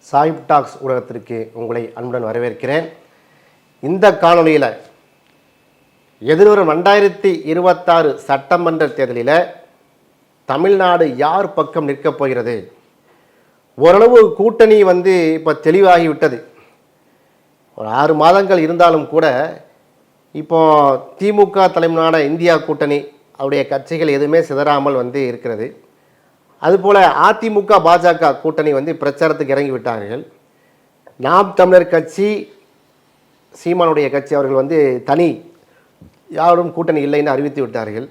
Sahib tax ஊடகத்திற்கு உங்களை அன்புடன் வரவேற்கிறேன். இந்த காணொலியில் எதிர்வரும் 2026 சட்டமன்ற தேர்தலில் தமிழ்நாடு யார் பக்கம் நிற்கப் போகிறது? ஓரளவு கூட்டணி இப்போ தெளிவாகிவிட்டது. ஒரு 6 மாதங்கள் இருந்தாலும் கூட இப்போ திமுக தலைமையிலான இந்தியா கூட்டணி அவருடைய கட்சிகள் எதுவுமே சிதறாமல் இருக்கிறது. அதுபோல் அதிமுக பாஜக கூட்டணி பிரச்சாரத்துக்கு இறங்கி விட்டார்கள். நாம் தமிழர் கட்சி சீமானுடைய கட்சி அவர்கள் தனி யாரும் கூட்டணி இல்லைன்னு அறிவித்து விட்டார்கள்.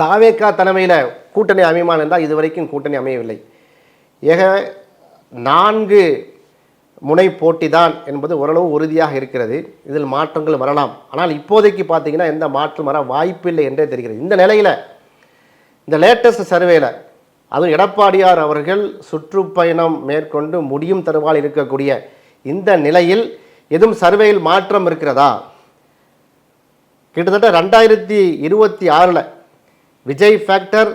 தாவேகா தலைமையில் கூட்டணி அமையுமான் என்றால் இதுவரைக்கும் கூட்டணி அமையவில்லை. ஏக 4 முனை போட்டி தான் என்பது ஓரளவு உறுதியாக இருக்கிறது. இதில் மாற்றங்கள் வரலாம். ஆனால் இப்போதைக்கு பார்த்தீங்கன்னா எந்த மாற்றம் வர வாய்ப்பில்லை என்றே தெரிகிறது. இந்த நிலையில் இந்த லேட்டஸ்ட் சர்வேல அதுவும் எடப்பாடியார் அவர்கள் சுற்றுப்பயணம் மேற்கொண்டு முடியும் தருவால் இருக்கக்கூடிய இந்த நிலையில் எதுவும் சர்வேயில் மாற்றம் இருக்கிறதா? கிட்டத்தட்ட 2026 விஜய் ஃபேக்டர்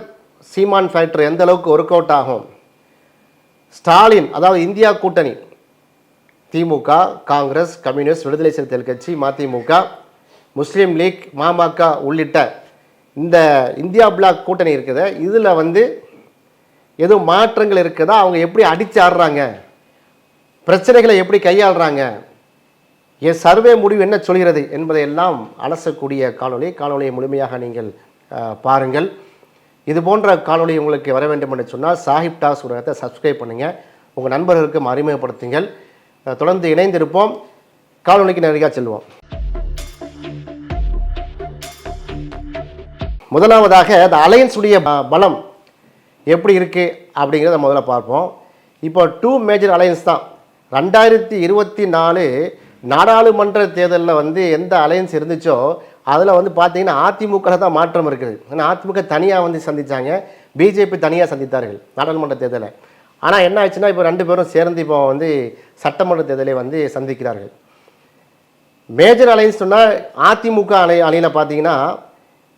சீமான் ஃபேக்டர் எந்த அளவுக்கு ஒர்க் அவுட் ஆகும்? ஸ்டாலின் அதாவது இந்தியா கூட்டணி திமுக, காங்கிரஸ், கம்யூனிஸ்ட், விடுதலை சிறுத்தைகள் கட்சி, மதிமுக, முஸ்லீம் லீக், மாமக உள்ளிட்ட இந்த இந்தியா பிளாக் கூட்டணி இருக்குது. இதில் எதுவும் மாற்றங்கள் இருக்குதா? அவங்க எப்படி அடித்து ஆடுறாங்க, பிரச்சனைகளை எப்படி கையாளுறாங்க, என் சர்வே முடிவு என்ன சொல்கிறது என்பதையெல்லாம் அலசக்கூடிய காணொலியை முழுமையாக நீங்கள் பாருங்கள். இது போன்ற காணொலி உங்களுக்கு வர வேண்டும் என்று சொன்னால் சாஹிப் டாக்ஸ் ஊடகத்தை சப்ஸ்கிரைப் பண்ணுங்கள், உங்கள் நண்பர்களுக்கும் அறிமுகப்படுத்துங்கள். தொடர்ந்து இணைந்திருப்போம். காணொலிக்கு நேரடியாக செல்வோம். முதலாவதாக அந்த அலையன்ஸுடைய பலம் எப்படி இருக்குது அப்படிங்கிறத முதல்ல பார்ப்போம். இப்போ 2 மேஜர் அலையன்ஸ் தான். 2024 நாடாளுமன்ற தேர்தலில் எந்த அலையன்ஸ் இருந்துச்சோ அதில் பார்த்தீங்கன்னா அதிமுக தான் மாற்றம் இருக்குது. ஏன்னா அதிமுக தனியாக சந்தித்தாங்க, பிஜேபி தனியாக சந்தித்தார்கள் நாடாளுமன்ற தேர்தலில். ஆனால் என்ன ஆச்சுன்னா இப்போ 2 பேரும் சேர்ந்து இப்போ சட்டமன்ற தேர்தலை சந்திக்கிறார்கள். மேஜர் அலையன்ஸ் சொன்னால் அதிமுக அணியில் பார்த்தீங்கன்னா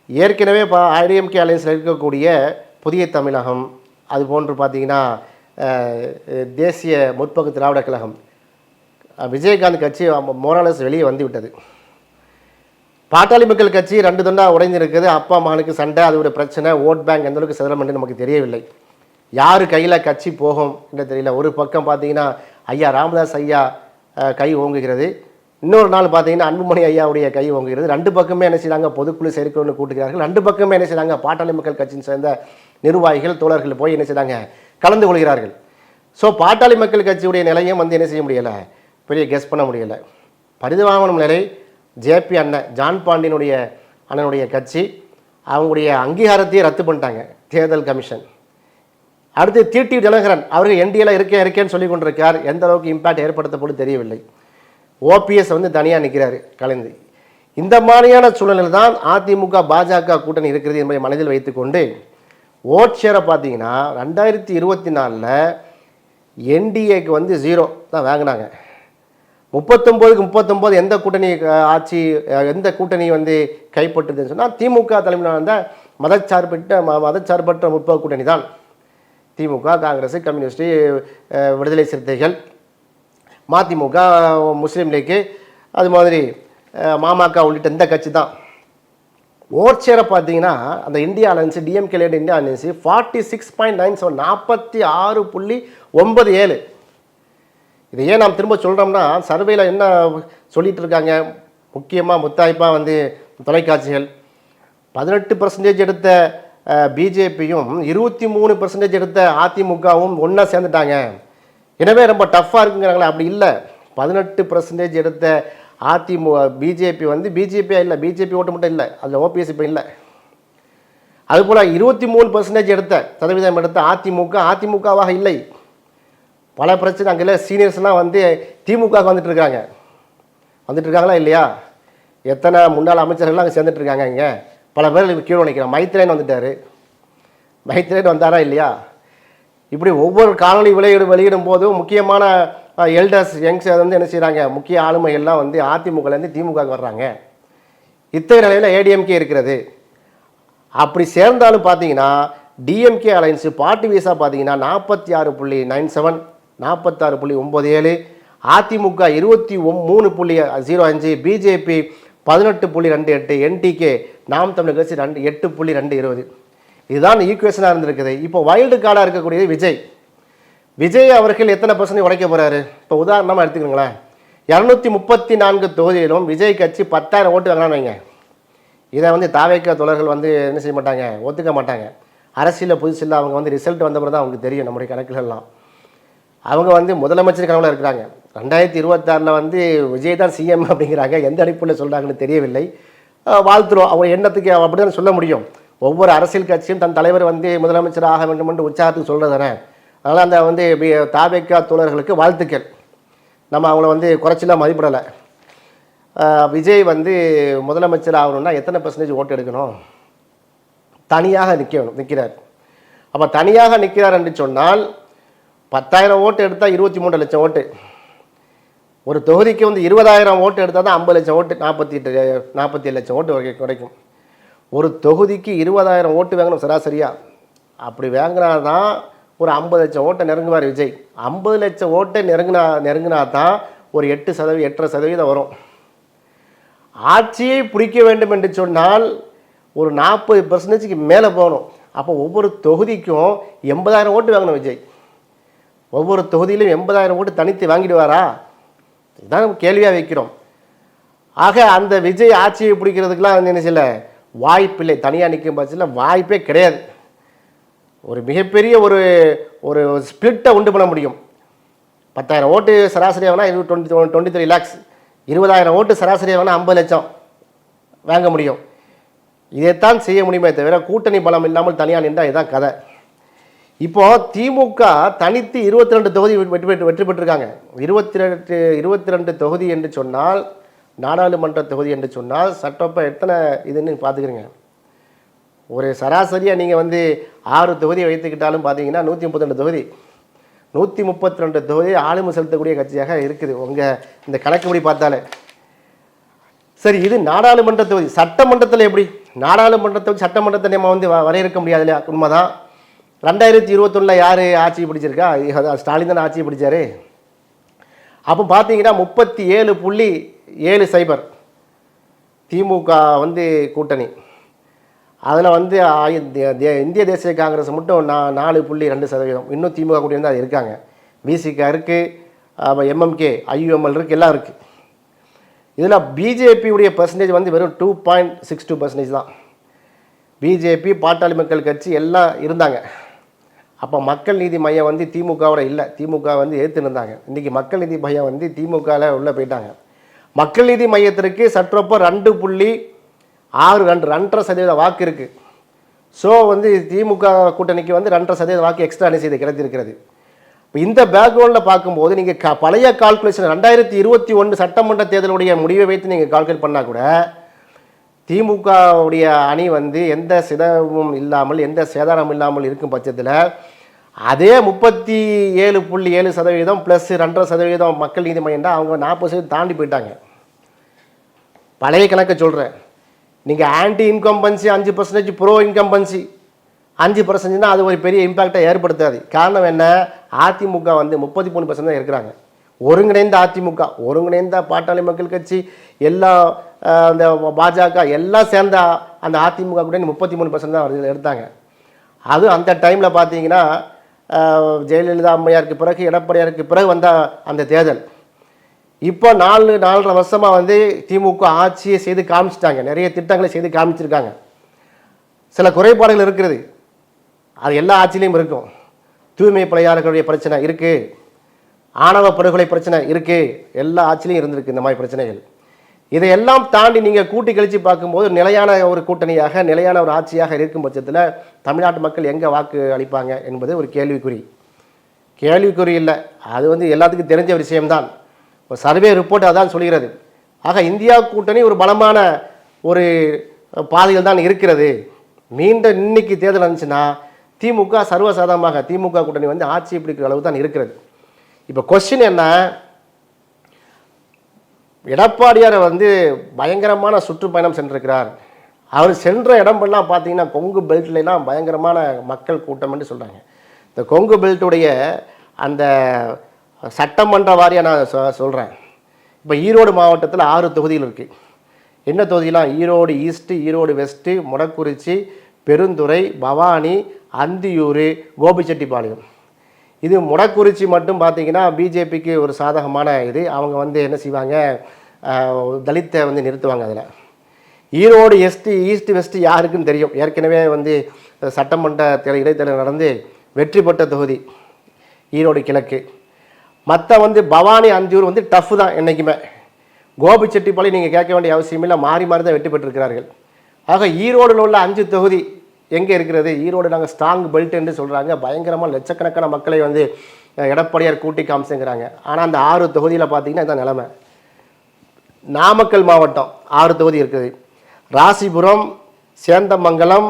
ஏற்கனவே ஐடிஎம்கே அலையன்ஸில் இருக்கக்கூடிய புதிய தமிழகம், அது போன்று பார்த்தீங்கன்னா தேசிய முற்போக்கு திராவிட கழகம், விஜயகாந்த் கட்சி மோரலஸ் வெளியே வந்துவிட்டது. பாட்டாளி மக்கள் கட்சி 2 தொண்டாக உடைஞ்சிருக்குது. அப்பா மகனுக்கு சண்டை, அதோட பிரச்சனை, ஓட் பேங்க் எந்த அளவுக்கு சிதறம் என்று நமக்கு தெரியவில்லை. யார் கையில் கட்சி போகும் என்று தெரியல. ஒரு பக்கம் பார்த்தீங்கன்னா ஐயா ராமதாஸ் ஐயா கை ஓங்குகிறது, இன்னொரு நாள் பார்த்தீங்கன்னா அன்புமணி ஐயாவுடைய கை ஓங்குகிறது. 2 பக்கமே என்ன செய்கிறாங்க, பொதுக்குழு செயற்குழு கூட்டுகிறார்கள். 2 பக்கமே என்ன செய்கிறாங்க, பாட்டாளி மக்கள் கட்சியின் சேர்ந்த நிர்வாகிகள் தோழர்கள் போய் என்ன செய்கிறாங்க, கலந்து கொள்கிறார்கள். ஸோ பாட்டாளி மக்கள் கட்சியுடைய நிலையும் என்ன செய்ய முடியலை, பெரிய கெஸ் பண்ண முடியலை. பரிதாபமான நிலை. ஜேபி அண்ணன் ஜான் பாண்டியனுடைய அண்ணனுடைய கட்சி அவங்களுடைய அங்கீகாரத்தையே ரத்து பண்ணிட்டாங்க தேர்தல் கமிஷன். அடுத்து டிடி தினகரன் அவர்கள் என்டிஏல இருக்கேன்னு சொல்லி கொண்டிருக்கார். எந்த அளவுக்கு இம்பேக்ட் ஏற்படுத்தப்படும் தெரியவில்லை. ஓபிஎஸ் தனியாக நிற்கிறார் கலந்து. இந்த மாதிரியான சூழ்நிலையில் தான் அதிமுக பாஜக கூட்டணி இருக்கிறது என்பதை மனதில் வைத்துக்கொண்டு ஓட் ஷேரை பார்த்தீங்கன்னா 2024 என்டிஏக்கு 0 தான் வாங்கினாங்க. 39க்கு 39 எந்த கூட்டணி ஆட்சி, எந்த கூட்டணி கைப்பற்றுதுன்னு சொன்னால் திமுக தலைமையிலான மதச்சார்பற்ற முற்போக்கு கூட்டணி தான். திமுக, காங்கிரஸ், கம்யூனிஸ்ட், விடுதலை சிறுத்தைகள், மதிமுக, முஸ்லீம் லீக்கு, அது மாதிரி மாமக உள்ளிட்ட இந்த கட்சி தான். ஓட் ஷேரை பார்த்தீங்கன்னா அந்த India alliance DMK late India alliance 46.97 46.97. இதை ஏன் நாம் திரும்ப சொல்கிறோம்னா சர்வேல என்ன சொல்லிட்டு இருக்காங்க, முக்கியமாக முத்தாய்ப்பாக தொலைக்காட்சிகள் 18% எடுத்த பிஜேபியும் 23% எடுத்த அதிமுகவும் ஒன்றா சேர்ந்துட்டாங்க, எனவே ரொம்ப டஃப்பாக இருக்குங்கிறாங்களே. அப்படி இல்லை. 18% எடுத்த பிஜேபி பிஜேபியாக இல்லை, பிஜேபி ஓட்டு மட்டும் இல்லை, அதில் ஓபிஎஸ் இப்போ இல்லை. அதுபோல் 23% எடுத்த சதவீதம் எடுத்த அதிமுகவாக இல்லை. பல பிரச்சனை அங்கே இல்லை. சீனியர்ஸ்லாம் திமுக வந்துட்டுருக்காங்களா இல்லையா? எத்தனை முன்னாள் அமைச்சர்கள்லாம் அங்கே சேர்ந்துட்டுருக்காங்க. இங்கே பல பேர் கீழே நினைக்கிறாங்க. மைத்ரேன் வந்தாரா இல்லையா? இப்படி ஒவ்வொரு காணொலி வெளியிடும் போதும் முக்கியமான எல்டர்ஸ் யங்ஸ் என்ன செய்கிறாங்க, முக்கிய ஆளுமைகள்லாம் அதிமுகலேருந்து திமுக வர்றாங்க. இத்தகைய நிலையில் ஏடிஎம்கே இருக்கிறது. அப்படி சேர்ந்தாலும் பார்த்தீங்கன்னா டிஎம்கே அலைன்ஸு பார்ட்டி வீஸாக பார்த்தீங்கன்னா 46.97, 46.97, அதிமுக 23.05, பிஜேபி 18.28, என்டிகே நாம் தமிழர் கட்சி 8.220. இதுதான் ஈக்குவேஷனாக இருந்திருக்குது. இப்போ வைல்டு கார்டாக இருக்கக்கூடியது விஜய் அவர்கள் எத்தனை பர்சன்ட் உடைக்க போகிறாரு? இப்போ உதாரணமாக எடுத்துக்கோங்களேன், 234 தொகுதியிலும் விஜய் கட்சி 10,000 ஓட்டு வாங்கினான்னு வைங்க. இதை வந்து தாவேக்கா தோழர்கள் வந்து என்ன செய்ய மாட்டாங்க, ஒத்துக்க மாட்டாங்க. அரசியலில் புதுசில் அவங்க வந்து ரிசல்ட் வந்த பிறகு தான் அவங்களுக்கு தெரியும் நம்முடைய கணக்குகள்லாம். அவங்க வந்து முதலமைச்சர் கனவுல இருக்கிறாங்க. 2026 வந்து விஜய் தான் சிஎம் அப்படிங்கிறாங்க. எந்த அடிப்படையில் சொல்கிறாங்கன்னு தெரியவில்லை. வாழ்த்துறோம், அவங்க எண்ணத்துக்கு அப்படி தான் சொல்ல முடியும். ஒவ்வொரு அரசியல் கட்சியும் தன் தலைவர் வந்து முதலமைச்சர் ஆக வேண்டும் என்று உற்சாகத்துக்கு சொல்கிறது தானே. அதனால் அந்த வந்து தாவேக்கா தோழர்களுக்கு வாழ்த்துக்கள். நம்ம அவங்கள வந்து குறைச்சலாம் மதிப்பிடலை. விஜய் வந்து முதலமைச்சர் ஆகணும்னா எத்தனை பர்சன்டேஜ் ஓட்டு எடுக்கணும்? தனியாக நிற்கிறார். அப்போ தனியாக நிற்கிறார் என்று சொன்னால் 10,000 ஓட்டு எடுத்தால் 23 லட்சம் ஓட்டு. ஒரு தொகுதிக்கு வந்து 20,000 ஓட்டு எடுத்தால் தான் 50 லட்சம் ஓட்டு, 47 லட்சம் ஓட்டு கிடைக்கும். ஒரு தொகுதிக்கு 20,000 ஓட்டு வாங்கணும் சராசரியாக. அப்படி வாங்கினாதான் ஒரு 50 லட்சம் ஓட்டை நெருங்குவார் விஜய். 50 லட்சம் ஓட்டை நெருங்கினா தான் ஒரு 8% வரும். ஆட்சியை பிடிக்க வேண்டும் என்று சொன்னால் ஒரு 40% மேலே போகணும். அப்போ ஒவ்வொரு தொகுதிக்கும் 80,000 ஓட்டு வாங்கணும் விஜய். ஒவ்வொரு தொகுதியிலும் 80,000 ஓட்டு தனித்து வாங்கிடுவாரா? இதுதான் கேள்வியாக வைக்கிறோம். ஆக அந்த விஜய் ஆட்சியை பிடிக்கிறதுக்கெலாம் என்ன செய்யல, வாய்ப்பில்லை. தனியாக நிற்கும் பட்சத்தில் வாய்ப்பே கிடையாது. ஒரு மிகப்பெரிய ஒரு ஸ்பிளிட்டை உண்டு பண்ண முடியும். 10,000 ஓட்டு சராசரியாக வேணால் 23 lakhs, 20,000 ஓட்டு சராசரியாக வேணால் 50 லட்சம் வாங்க முடியும். இதைத்தான் செய்ய முடியுமே தவிர கூட்டணி பலம் இல்லாமல் தனியாக நின்றால் இதுதான் கதை. இப்போ திமுக தனித்து 22 தொகுதி வெற்றி பெற்றிருக்காங்க. 22 தொகுதி என்று சொன்னால், நாடாளுமன்ற தொகுதி என்று சொன்னால் சட்டப்போ எத்தனை இதுன்னு பார்த்துக்கிறீங்க. ஒரு சராசரியாக நீங்கள் வந்து 6 தொகுதியை வைத்துக்கிட்டாலும் பார்த்தீங்கன்னா 132 தொகுதி. 132 தொகுதி ஆளுமை செலுத்தக்கூடிய கட்சியாக இருக்குது உங்கள் இந்த கணக்குப்படி பார்த்தாலே. சரி, இது நாடாளுமன்ற தொகுதி. சட்டமன்றத்தில் எப்படி? நாடாளுமன்ற தொகுதி சட்டமன்றத்தை நம்ம வந்து வரையறுக்க முடியாது இல்லையா? உண்மைதான். 2021 யார் ஆட்சி பிடிச்சிருக்கா? ஸ்டாலின் தானே ஆட்சி பிடிச்சாரு. அப்போ பார்த்தீங்கன்னா 37.70 திமுக வந்து கூட்டணி. அதில் வந்து இந்திய தேசிய காங்கிரஸ் மட்டும் 4.2%. இன்னும் திமுக கூட்டணி தான் அது இருக்காங்க. விசிகா இருக்குது, எம்எம்கே, ஐயுஎம்எல் இருக்குது, எல்லாம் இருக்குது. இதில் பிஜேபியுடைய பர்சன்டேஜ் வந்து வெறும் 2.62% தான். பிஜேபி, பாட்டாளி மக்கள் கட்சி எல்லாம் இருந்தாங்க. அப்போ மக்கள் நீதி மையம் வந்து திமுகவோட இல்லை, திமுக வந்து எதிர்த்துருந்தாங்க. இன்றைக்கி மக்கள் நீதி மையம் வந்து திமுகவில் உள்ளே போயிட்டாங்க. மக்கள் நீதி மையத்திற்கு சற்றப்போ 2.62% வாக்கு இருக்குது. ஸோ வந்து திமுக கூட்டணிக்கு வந்து 2% வாக்கு எக்ஸ்ட்ரா செய்து கிடைத்திருக்கிறது. இப்போ இந்த பேக்ரவுண்டில் பார்க்கும்போது நீங்கள் பழைய கால்குலேஷன் 2021 சட்டமன்ற தேர்தலுடைய முடிவை வைத்து நீங்கள் கால்குலேட் பண்ணால் கூட திமுகவுடைய அணி வந்து எந்த சிதவும் இல்லாமல் எந்த சேதாரம் இல்லாமல் இருக்கும் பட்சத்தில் அதே 37.7% ப்ளஸ் 2.5% மக்கள் நீதி மையம் தான் அவங்க 40% தாண்டி போயிட்டாங்க. பழைய கணக்கை சொல்கிறேன். நீங்கள் ஆன்டி இன்கம்பன்சி 5%, ப்ரோ இன்கம்பன்சி 5% தான் அது ஒரு பெரிய இம்பேக்டை ஏற்படுத்தாது. காரணம் என்ன? அதிமுக வந்து 33% தான் இருக்கிறாங்க. ஒருங்கிணைந்த அதிமுக, ஒருங்கிணைந்த பாட்டாளி மக்கள் கட்சி, எல்லா அந்த பாஜக எல்லாம் சேர்ந்த அந்த அதிமுக கூட 33% தான் எடுத்தாங்க. அது அந்த டைமில் பார்த்தீங்கன்னா ஜெயலலிதா அம்மையாருக்கு பிறகு, எடப்பாடியாருக்கு பிறகு வந்த அந்த தேர்தல். இப்போ 4.5 வருஷமாக வந்து திமுக ஆட்சியை செய்து காமிச்சிட்டாங்க. நிறைய திட்டங்களை செய்து காமிச்சிருக்காங்க. சில குறைபாடுகள் இருக்கிறது, அது எல்லா ஆட்சியிலையும் இருக்கும். தூய்மை பணியாளர்களுடைய பிரச்சனை இருக்குது, ஆணவ படுகொலை பிரச்சனை இருக்குது, எல்லா ஆட்சியிலையும் இருந்திருக்கு இந்த மாதிரி பிரச்சனைகள். இதையெல்லாம் தாண்டி நீங்கள் கூட்டி கழித்து பார்க்கும்போது நிலையான ஒரு கூட்டணியாக, நிலையான ஒரு ஆட்சியாக இருக்கும் பட்சத்தில் தமிழ்நாட்டு மக்கள் எங்கே வாக்கு அளிப்பாங்க என்பது ஒரு கேள்விக்குறி இல்லை. அது வந்து எல்லாத்துக்கும் தெரிஞ்ச விஷயம்தான். ஒரு சர்வே ரிப்போர்ட் அதான் சொல்கிறது. ஆக இந்தியா கூட்டணி ஒரு பலமான ஒரு பாதையில் தான் இருக்கிறது. மீண்டும் இன்னைக்கு தேர்தல் இருந்துச்சுன்னா திமுக சர்வசாதாரணமாக திமுக கூட்டணி வந்து ஆட்சி பிடிக்கிற அளவு தான் இருக்கிறது. இப்போ கொஸ்டின் என்ன? எடப்பாடியார் வந்து பயங்கரமான சுற்றுப்பயணம் சென்றிருக்கிறார். அவர் சென்ற இடம்பெல்லாம் பார்த்தீங்கன்னா கொங்கு பெல்ட்லாம் பயங்கரமான மக்கள் கூட்டம் என்று சொல்கிறாங்க. இந்த கொங்கு பெல்ட்டுடைய அந்த சட்டமன்ற வாரியாக நான் சொல்கிறேன். இப்போ ஈரோடு மாவட்டத்தில் 6 தொகுதிகள் இருக்குது. என்ன தொகுதியெலாம்? Erode east, Erode west, Modakurichi, Perundurai, Bhavani, Anthiyur, Gobichettipalayam. இது மொடக்குறிச்சி மட்டும் பார்த்தீங்கன்னா பிஜேபிக்கு ஒரு சாதகமான இது. அவங்க வந்து என்ன செய்வாங்க, தலித்தை வந்து நிறுத்துவாங்க. அதில் ஈரோடு ஈஸ்ட் வெஸ்ட்டு யாருக்குன்னு தெரியும். ஏற்கனவே வந்து சட்டமன்ற இடைத்தேர்தல் நடந்து வெற்றி பெற்ற தொகுதி ஈரோடு கிழக்கு. மற்ற வந்து பவானி, அந்தியூர் வந்து டஃப் தான் என்றைக்குமே. கோபிச்செட்டிப்பாளையம் நீங்கள் கேட்க வேண்டிய அவசியம் இல்லை, மாறி மாறி தான் வெற்றி பெற்றிருக்கிறார்கள். ஆக ஈரோடில் உள்ள 5 தொகுதி எங்கே இருக்கிறது? ஈரோடு நாங்கள் ஸ்ட்ராங் பெல்ட் என்று சொல்கிறாங்க. பயங்கரமாக லட்சக்கணக்கான மக்களை வந்து எடப்பாடியார் கூட்டி காமிச்சுங்கிறாங்க. ஆனால் அந்த 6 தொகுதியில் பார்த்தீங்கன்னா இந்த நிலைமை. நாமக்கல் மாவட்டம் 6 தொகுதி இருக்குது. ராசிபுரம், சேந்தமங்கலம்,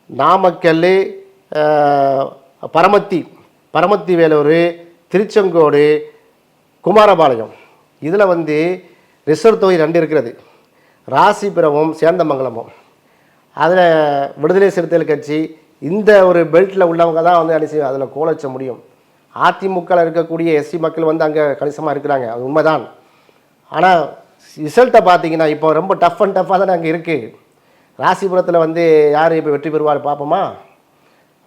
நாமக்கல், பரமத்தி வேலூர், திருச்செங்கோடு, குமாரபாளையம். இதில் வந்து ரிசர்வ் தொகுதி 2 இருக்கிறது, ராசிபுரமும் சேந்தமங்கலமும். அதில் விடுதலை சிறுத்தைகள் கட்சி இந்த ஒரு பெல்ட்டில் உள்ளவங்க தான் வந்து அடிச்சு அதில் கோலச்ச முடியும். அதிமுகவில் இருக்கக்கூடிய எஸ்சி மக்கள் வந்து அங்கே கணிசமாக இருக்கிறாங்க, அது உண்மைதான். ஆனால் ரிசல்ட்டை பார்த்தீங்கன்னா இப்போ ரொம்ப டஃப்பாக தானே அங்கே இருக்குது. ராசிபுரத்தில் வந்து யார் இப்போ வெற்றி பெறுவார் பார்ப்போமா?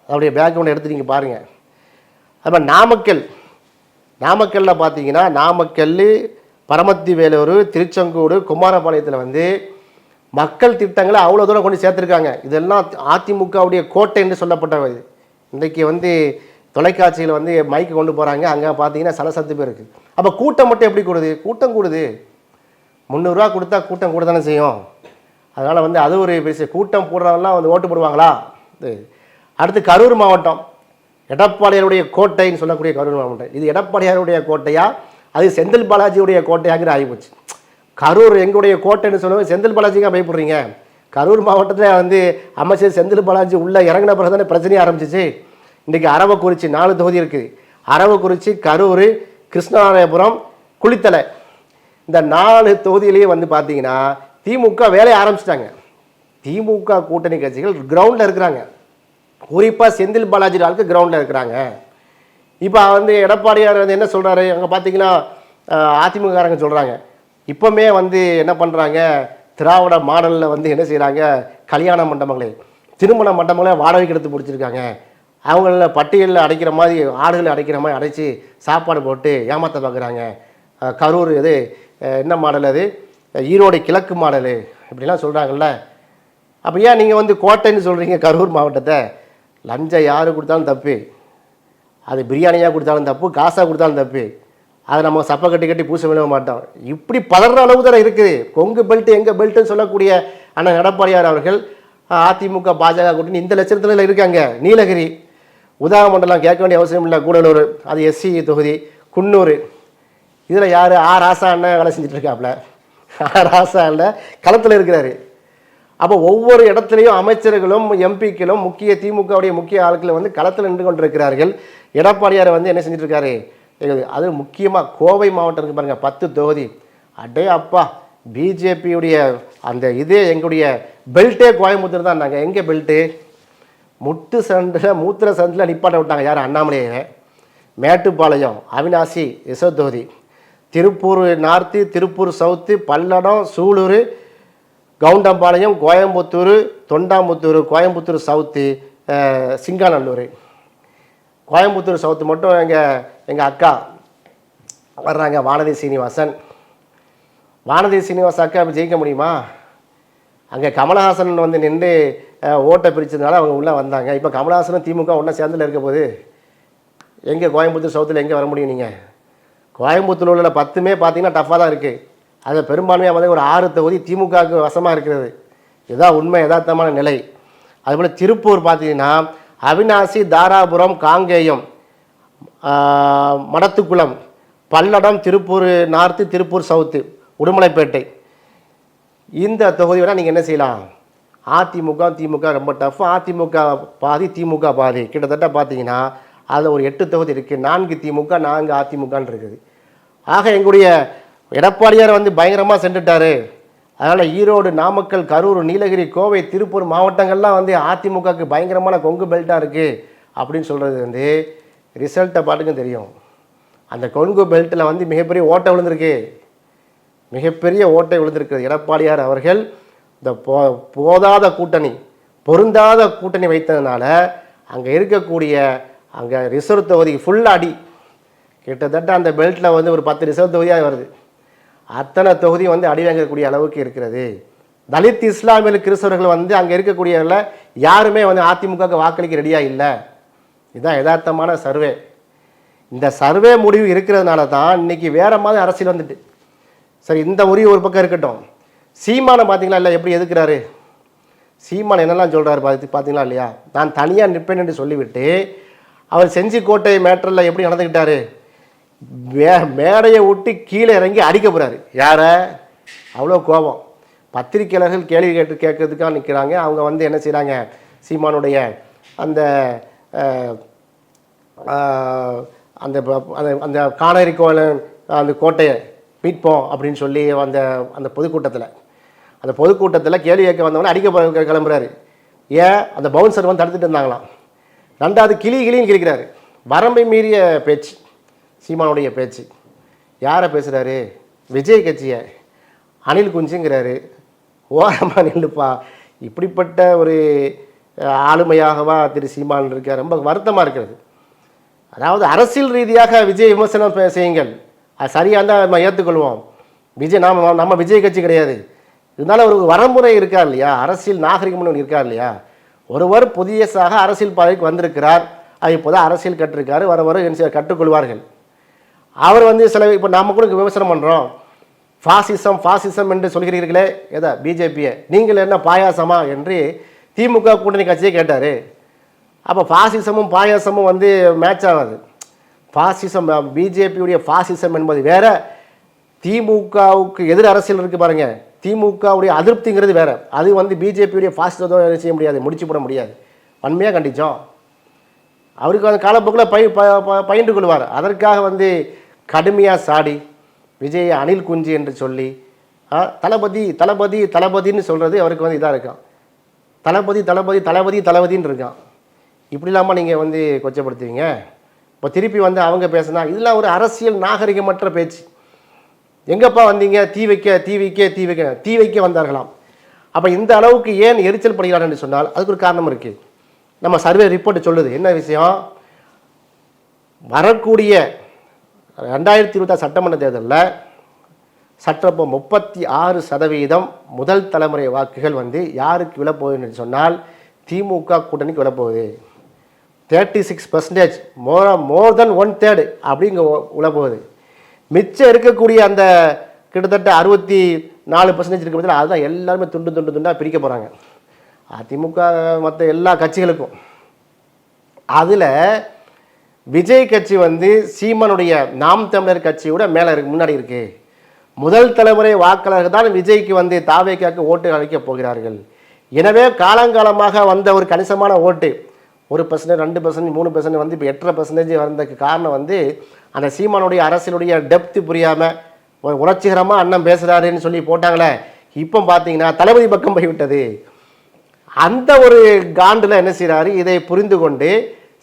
அவருடைய பேக்ரவுண்ட் எடுத்து நீங்கள் பாருங்கள். அப்போ நாமக்கல்லில் பார்த்தீங்கன்னா நாமக்கல், பரமத்தி வேலூர், திருச்செங்கோடு, குமாரபாளையத்தில் வந்து மக்கள் திட்டங்களை அவ்வளோ தூரம் கொண்டு சேர்த்துருக்காங்க. இதெல்லாம் அதிமுகவுடைய கோட்டை என்று சொல்லப்பட்டவை. இன்றைக்கி வந்து தொலைக்காட்சியில் வந்து மைக்கு கொண்டு போகிறாங்க, அங்கே பார்த்தீங்கன்னா சலசத்து பேர் இருக்குது. அப்போ கூட்டம் மட்டும் எப்படி கூடுது? கூட்டம் கூடுது. 300 ரூபா கொடுத்தா கூட்டம் கூட தானே செய்யும். அதனால் வந்து அது ஒரு பெரிய கூட்டம் போடுறவங்களாம் வந்து ஓட்டு போடுவாங்களா? அடுத்து கரூர் மாவட்டம், எடப்பாடியாருடைய கோட்டைன்னு சொல்லக்கூடிய கரூர் மாவட்டம். இது எடப்பாடியாருடைய கோட்டையா, அது செந்தில் பாலாஜியுடைய கோட்டையாங்கிற ஆகிப்போச்சு. கரூர் எங்களுடைய கோட்டைன்னு சொல்லுவோம், செந்தில் பாலாஜிக்காக பயப்படுறீங்க. கரூர் மாவட்டத்தில் வந்து அமைச்சர் செந்தில் பாலாஜி உள்ளே இறங்கின பிறகு தானே பிரச்சனையே ஆரம்பிச்சிச்சு. இன்றைக்கி அரவக்குறிச்சி 4 தொகுதி இருக்குது. அரவக்குறிச்சி, கரூர், கிருஷ்ணராயபுரம், குளித்தலை, இந்த 4 தொகுதியிலேயே வந்து பார்த்தீங்கன்னா திமுக வேலையை ஆரம்பிச்சிட்டாங்க. திமுக கூட்டணி கட்சிகள் கிரவுண்டில் இருக்கிறாங்க. குறிப்பாக செந்தில் பாலாஜி ஆளுக்கு கிரவுண்டில் இருக்கிறாங்க. இப்போ வந்து எடப்பாடியார் வந்து என்ன சொல்கிறாரு, அங்கே பார்த்தீங்கன்னா அதிமுககாரங்க சொல்கிறாங்க, இப்போவுமே வந்து என்ன பண்ணுறாங்க, திராவிட மாடலில் வந்து என்ன செய்கிறாங்க, கல்யாண மண்டபங்களே, திருமண மண்டபங்களே வாடகைக்கு எடுத்து பிடிச்சிருக்காங்க. அவங்கள பட்டியலில் அடைக்கிற மாதிரி, ஆடுகளை அடைக்கிற மாதிரி அடைச்சி சாப்பாடு போட்டு ஏமாற்ற பார்க்குறாங்க. கரூர் இது என்ன மாடல், அது ஈரோடு கிழக்கு மாடலு இப்படிலாம் சொல்கிறாங்கல்ல. அப்போ ஏன் நீங்கள் வந்து கோட்டைன்னு சொல்கிறீங்க கரூர் மாவட்டத்தை? லஞ்சம் யார் கொடுத்தாலும் தப்பு, அது பிரியாணியாக கொடுத்தாலும் தப்பு, காசாக கொடுத்தாலும் தப்பு. அதை நம்ம சப்பை கட்டி பூச விட மாட்டோம். இப்படி பதற அளவு தான் இருக்குது. கொங்கு பெல்ட்டு எங்கள் பெல்ட்டுன்னு சொல்லக்கூடிய அண்ணன் எடப்பாடியார் அவர்கள் அதிமுக பாஜக கூட்டணி இந்த லட்சத்தில் இருக்காங்க. நீலகிரி, உதகமண்டலம் கேட்க வேண்டிய அவசியம் இல்லை, கூடலூர் அது எஸ்சி தொகுதி, குன்னூர், இதில் யார் ராசா அண்ணன் வேலை செஞ்சிட்ருக்காப்புல. ராசா அண்ணன் களத்தில் இருக்கிறாரு. அப்போ ஒவ்வொரு இடத்துலையும் அமைச்சர்களும் எம்பிக்களும் முக்கிய திமுகவுடைய முக்கிய ஆட்களை வந்து களத்தில் நின்று கொண்டிருக்கிறார்கள். எடப்பாடியார் வந்து என்ன செஞ்சிட்ருக்காரு, அது முக்கியமாக கோவை மாவட்டம் இருக்குது பாருங்கள், 10 தொகுதி. அடே அப்பா, பிஜேபியுடைய அந்த இதே எங்களுடைய பெல்ட்டே கோயம்புத்தூர் தான். நாங்கள் எங்கே பெல்ட்டு? மூத்திர சந்தில் நிப்பாட்ட விட்டாங்க. யார்? அண்ணாமலையை. மேட்டுப்பாளையம், அவினாசி ரிசர்வ் தொகுதி, Tiruppur north, Tiruppur south, Palladam, Sulur, Kavundampalayam, Coimbatore, Thondamuthur, Coimbatore south, Singanallur. Coimbatore south மட்டும் எங்கள் அக்கா வர்றாங்க, வானதி சீனிவாசன். வானதி சீனிவாசன் அக்கா ஜெயிக்க முடியுமா? அங்கே கமலஹாசன் வந்து நின்று ஓட்டை பிரித்ததுனால அவங்க உள்ளே வந்தாங்க. இப்போ கமலஹாசனும் திமுக ஒன்றா சேர்ந்துல இருக்க போது எங்கே கோயம்புத்தூர் சவுத்தில் எங்கே வர முடியும்? நீங்கள் கோயம்புத்தூர் உள்ள 10மே பார்த்தீங்கன்னா டஃப்பாக தான் இருக்குது. அது பெரும்பான்மையாக வந்து ஒரு 6 தொகுதி திமுகவுக்கு வசமாக இருக்கிறது. இதுதான் உண்மை, யதார்த்தமான நிலை. அதுபோல் திருப்பூர் பார்த்தீங்கன்னா அவினாசி, தாராபுரம், காங்கேயம், மடத்துக்குளம், பல்லடம், திருப்பூர் நார்த்து, திருப்பூர் சவுத்து, உடுமலைப்பேட்டை, இந்த தொகுதி வேணால் நீங்கள் என்ன செய்யலாம். அதிமுக திமுக ரொம்ப டஃப். அதிமுக பாதி, திமுக பாதி. கிட்டத்தட்ட பார்த்தீங்கன்னா அதில் ஒரு 8 தொகுதி இருக்குது. 4 திமுக 4 அதிமுகன்னு இருக்குது. ஆக எங்களுடைய எடப்பாடியார் வந்து பயங்கரமாக சென்றுட்டார். அதனால் ஈரோடு, நாமக்கல், கரூர், நீலகிரி, கோவை, திருப்பூர் மாவட்டங்கள்லாம் வந்து அதிமுகவுக்கு பயங்கரமான கொங்கு பெல்ட்டாக இருக்குது அப்படின்னு சொல்கிறது வந்து ரிசல்ட்டை பாட்டுக்கும் தெரியும். அந்த கொங்கு பெல்ட்டில் வந்து மிகப்பெரிய ஓட்டை விழுந்திருக்கு, மிகப்பெரிய ஓட்டை விழுந்திருக்கிறது. எடப்பாடியார் அவர்கள் இந்த போதாத கூட்டணி, பொருந்தாத கூட்டணி வைத்ததுனால அங்கே இருக்கக்கூடிய அங்கே ரிசர்வ் தொகுதி ஃபுல்லாக அடி. கிட்டத்தட்ட அந்த பெல்ட்டில் வந்து ஒரு 10 ரிசர்வ் தொகுதியாக வருது. அத்தனை தொகுதி வந்து அடி வாங்கக்கூடிய அளவுக்கு இருக்கிறது. தலித் இஸ்லாமிய கிறிஸ்தவர்கள் வந்து அங்கே இருக்கக்கூடியவர்கள் யாருமே வந்து அதிமுகவுக்கு வாக்களிக்க ரெடியாக இல்லை. இதுதான் யதார்த்தமான சர்வே. இந்த சர்வே முடிவு இருக்கிறதுனால தான் இன்னைக்கு வேற மாதிரி அரசியல் வந்துட்டு. சரி, இந்த முடிவு ஒரு பக்கம் இருக்கட்டும். சீமானை பார்த்தீங்களா இல்லை எப்படி எதுக்குறாரு? சீமான் என்னெல்லாம் சொல்கிறாரு பார்த்தீங்களா இல்லையா? நான் தனியாக நிற்பேன் என்று சொல்லிவிட்டு அவர் செஞ்சிக்கோட்டை மேட்டரில் எப்படி நடந்துக்கிட்டாரு? மேடையை விட்டு கீழே இறங்கி அடிக்க போகிறாரு. யாரை? அவ்வளோ கோபம். பத்திரிகையாளர்கள் கேள்வி கேட்கறதுக்காக நிற்கிறாங்க. அவங்க வந்து என்ன செய்கிறாங்க, சீமானுடைய அந்த அந்த அந்த காணேரி அந்த கோட்டையை மீட்போம் அப்படின்னு சொல்லி அந்த பொதுக்கூட்டத்தில் கேள்வி கேட்க வந்தவொடனே அடிக்க கிளம்புறாரு. ஏன்? அந்த பவுன்சர் வந்து தடுத்துட்டு இருந்தாங்களாம். ரெண்டாவது கிளின்னு கிழிக்கிறாரு. வரம்பை மீறிய பேச்சு சீமானுடைய பேச்சு. யாரை பேசுகிறாரு? விஜய் கட்சியை அணில் குஞ்சுங்கிறாரு. ஓரமாக நில்லுப்பா. இப்படிப்பட்ட ஒரு ஆளுமையாகவா திரு சீமான் இருக்கார்? ரொம்ப வருத்தமாக இருக்கிறது. அதாவது அரசியல் ரீதியாக விஜய் விமர்சனம் செய்யுங்கள், அது சரியாக தான் நம்ம ஏற்றுக்கொள்வோம். விஜய் நம்ம விஜய் கட்சி கிடையாது. இருந்தாலும் ஒரு வரமுறை இருக்கார் இல்லையா, அரசியல் நாகரிகம்னு ஒன்று இருக்கார் இல்லையா. ஒருவர் புதியசாக அரசியல் பாதைக்கு வந்திருக்கிறார், அது இப்போதான் அரசியல் கற்றிருக்காரு, வர கற்றுக்கொள்வார்கள். அவர் வந்து சில இப்போ நாம் கூட விமர்சனம் பண்ணுறோம், ஃபாசிசம் என்று சொல்கிறீர்களே எதா பிஜேபியை, நீங்கள் என்ன பாயாசமா என்று திமுக கூட்டணி கட்சியை கேட்டார். அப்போ ஃபாசிசமும் பாயாசமும் வந்து மேட்ச் ஆகாது. ஃபாசிசம், பிஜேபியுடைய ஃபாசிசம் என்பது வேற, திமுகவுக்கு எதிர் அரசியல் இருக்குது பாருங்க, திமுகவுடைய அதிருப்திங்கிறது வேற. அது வந்து பிஜேபியுடைய ஃபாசிசத்தோடு என்ன செய்ய முடியாது, முடிச்சு போட முடியாது. வன்மையாக கண்டித்தோம். அவருக்கு அந்த காலப்போக்கில் பயின்று கொள்வார். அதற்காக வந்து கடுமையாக சாடி விஜய் அணில் குஞ்சு என்று சொல்லி தளபதி தளபதி தளபதின்னு சொல்கிறது அவருக்கு வந்து இதாக இருக்கான். தளபதி தளபதி தளபதி தளபதின்னு இருக்கான். இப்படி இல்லாமல் நீங்கள் வந்து கொச்சப்படுத்துவீங்க. இப்போ திருப்பி வந்து அவங்க பேசுனா இதெல்லாம் ஒரு அரசியல் நாகரிகமற்ற பேச்சு. எங்கப்பா வந்தீங்க? தீ வைக்க வந்தார்களாம். அப்போ இந்த அளவுக்கு ஏன் எரிச்சல் படுகிறார் என்று சொன்னால் அதுக்கு ஒரு காரணம் இருக்குது. நம்ம சர்வே ரிப்போர்ட் சொல்லுது. என்ன விஷயம்? வரக்கூடிய 2026 சட்டமன்ற தேர்தலில் சற்றப்போ 36% முதல் தலைமுறை வாக்குகள் வந்து யாருக்கு விழப்போகுதுன்னு சொன்னால் திமுக கூட்டணிக்கு விழப்போகுது. 36%, மோர் தென் 1/3 அப்படிங்க விழப்போகுது. மிச்சம் இருக்கக்கூடிய அந்த கிட்டத்தட்ட 64% இருக்க பட்சத்தில் அதுதான் எல்லாருமே துண்டாக பிரிக்க போகிறாங்க, அதிமுக மற்ற எல்லா கட்சிகளுக்கும். அதில் விஜய் கட்சி வந்து சீமானுடைய நாம் தமிழர் கட்சியோட மேலே முன்னாடி இருக்கு. முதல் தலைமுறை வாக்காளர்கள் தான் விஜய்க்கு வந்து தாவேக்காக்கு ஓட்டு அளிக்கப் போகிறார்கள். எனவே காலங்காலமாக வந்த ஒரு கணிசமான ஓட்டு 1%, 2%, 3% வந்து இப்போ 8% வந்ததுக்கு காரணம் வந்து அந்த சீமானுடைய அரசியலுடைய டெப்த்து புரியாமல் உணர்ச்சிகரமாக அண்ணன் பேசுகிறாருன்னு சொல்லி போட்டாங்களே. இப்போ பார்த்தீங்கன்னா தளபதி பக்கம் போய்விட்டது. அந்த ஒரு காண்டில் என்ன செய்கிறாரு, இதை புரிந்து கொண்டு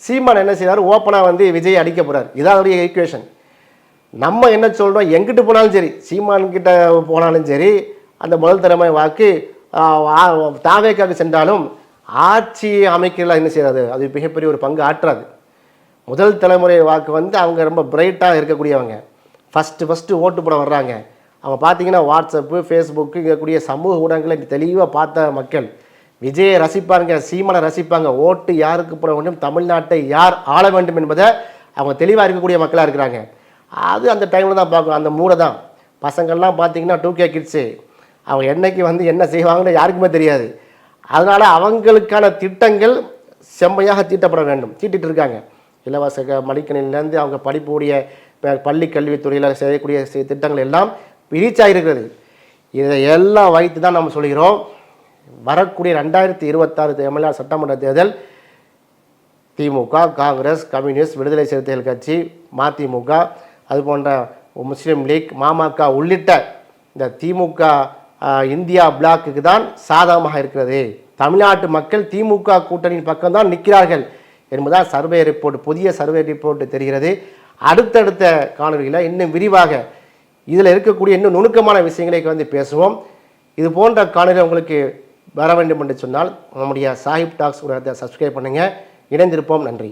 சீமான் என்ன செய்கிறாரு, ஓப்பனாக வந்து விஜய் அடிக்க போகிறார். இதான் அவருடைய ஈக்குவேஷன். நம்ம என்ன சொல்கிறோம், எங்கிட்டு போனாலும் சரி, சீமான்கிட்ட போனாலும் சரி, அந்த முதல் தலைமை வாக்கு தாவேக்காக சென்றாலும் ஆட்சி அமைக்கலாம் என்ன செய்யாது, அது மிகப்பெரிய ஒரு பங்கு ஆற்றாது. முதல் தலைமுறை வாக்கு வந்து அவங்க ரொம்ப பிரைட்டாக இருக்கக்கூடியவங்க, ஃபஸ்ட்டு ஓட்டு போட வர்றாங்க. அவங்க பார்த்தீங்கன்னா வாட்ஸ்அப்பு, ஃபேஸ்புக்கு இருக்கக்கூடிய சமூக ஊடகங்களை தெளிவாக பார்த்த மக்கள் விஜயை ரசிப்பாங்க, சீமானை ரசிப்பாங்க. ஓட்டு யாருக்கு போட வேண்டும், தமிழ்நாட்டை யார் ஆள வேண்டும் என்பதை அவங்க தெளிவாக இருக்கக்கூடிய மக்களாக இருக்கிறாங்க. அது அந்த டைமில் தான் பார்க்கணும், அந்த மூடை தான். பசங்கள்லாம் பார்த்தீங்கன்னா 2K கிட்ஸு, அவங்க என்னைக்கு வந்து என்ன செய்வாங்கன்னு யாருக்குமே தெரியாது. அதனால் அவங்களுக்கான திட்டங்கள் செம்மையாக தீட்டப்பட வேண்டும், தீட்டிட்டு இருக்காங்க. இலவச மடிக்கணிலேருந்து அவங்க படிப்புடைய பள்ளி கல்வித்துறையில் செய்யக்கூடிய திட்டங்கள் எல்லாம் ரீச் ஆகிருக்கிறது. இதை எல்லாம் வைத்து தான் நம்ம சொல்கிறோம், வரக்கூடிய 2026 தமிழ்நாடு சட்டமன்ற தேர்தல் திமுக, காங்கிரஸ், கம்யூனிஸ்ட், விடுதலை சிறுத்தைகள் கட்சி, மதிமுக, அது போன்ற முஸ்லீம் லீக், மாமக உள்ளிட்ட இந்த திமுக இந்தியா பிளாக்குக்கு தான் சாதகமாக இருக்கிறது. தமிழ்நாட்டு மக்கள் திமுக கூட்டணியின் பக்கம்தான் நிற்கிறார்கள் என்பதால் சர்வே ரிப்போர்ட், புதிய சர்வே ரிப்போர்ட் தெரிகிறது. அடுத்தடுத்த காணொலியில் இன்னும் விரிவாக இதில் இருக்கக்கூடிய இன்னும் நுணுக்கமான விஷயங்களை வந்து பேசுவோம். இது போன்ற காணொலி உங்களுக்கு வர வேண்டும் என்று சொன்னால் நம்முடைய சாஹிப் டாக்ஸ் ஊடகத்தை சப்ஸ்கிரைப் பண்ணுங்கள். இணைந்திருப்போம். நன்றி.